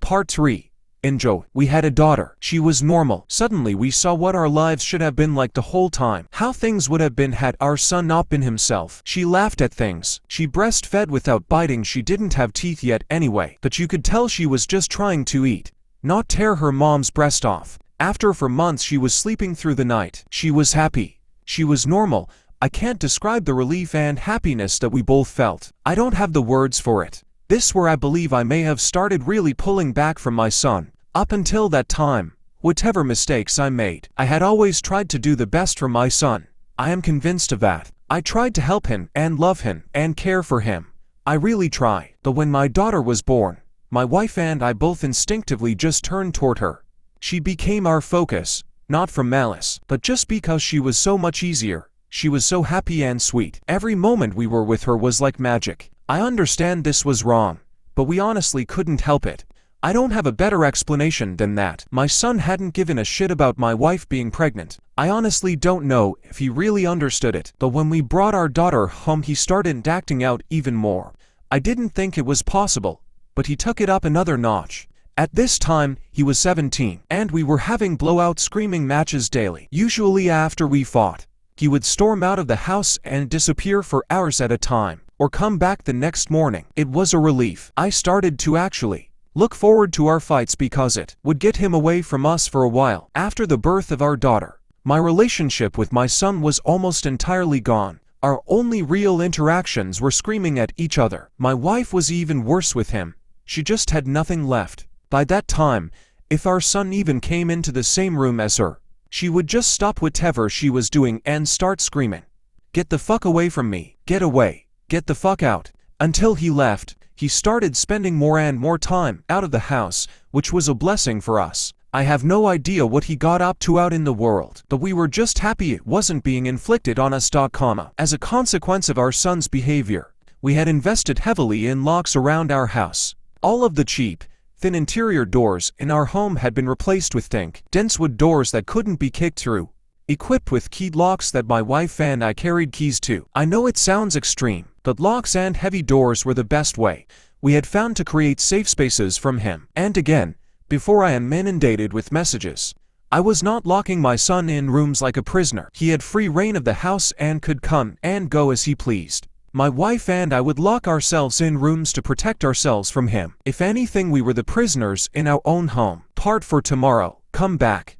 Part 3. Enjoy. We had a daughter. She was normal. Suddenly we saw what our lives should have been like the whole time. How things would have been had our son not been himself. She laughed at things. She breastfed without biting. She didn't have teeth yet anyway, but you could tell she was just trying to eat, not tear her mom's breast off. After for months she was sleeping through the night. She was happy. She was normal. I can't describe the relief and happiness that we both felt. I don't have the words for it. This where I believe I may have started really pulling back from my son. Up until that time, whatever mistakes I made, I had always tried to do the best for my son. I am convinced of that. I tried to help him and love him and care for him. I really tried. But when my daughter was born, my wife and I both instinctively just turned toward her. She became our focus, not from malice, but just because she was so much easier. She was so happy and sweet. Every moment we were with her was like magic. I understand this was wrong, but we honestly couldn't help it. I don't have a better explanation than that. My son hadn't given a shit about my wife being pregnant. I honestly don't know if he really understood it. But when we brought our daughter home, he started acting out even more. I didn't think it was possible, but he took it up another notch. At this time, he was 17, and we were having blowout screaming matches daily. Usually after we fought, he would storm out of the house and disappear for hours at a time, or come back the next morning. It was a relief. I started to actually look forward to our fights because it would get him away from us for a while. After the birth of our daughter, my relationship with my son was almost entirely gone. Our only real interactions were screaming at each other. My wife was even worse with him. She just had nothing left. By that time, if our son even came into the same room as her, she would just stop whatever she was doing and start screaming, "Get the fuck away from me! Get away! Get the fuck out!" Until he left, he started spending more and more time out of the house, which was a blessing for us. I have no idea what he got up to out in the world, but we were just happy it wasn't being inflicted on us. As a consequence of our son's behavior, we had invested heavily in locks around our house. All of the cheap, thin interior doors in our home had been replaced with thick, dense wood doors that couldn't be kicked through, equipped with keyed locks that my wife and I carried keys to. I know it sounds extreme, but locks and heavy doors were the best way we had found to create safe spaces from him. And again, before I am inundated with messages, I was not locking my son in rooms like a prisoner. He had free reign of the house and could come and go as he pleased. My wife and I would lock ourselves in rooms to protect ourselves from him. If anything, we were the prisoners in our own home. Part for tomorrow. Come back.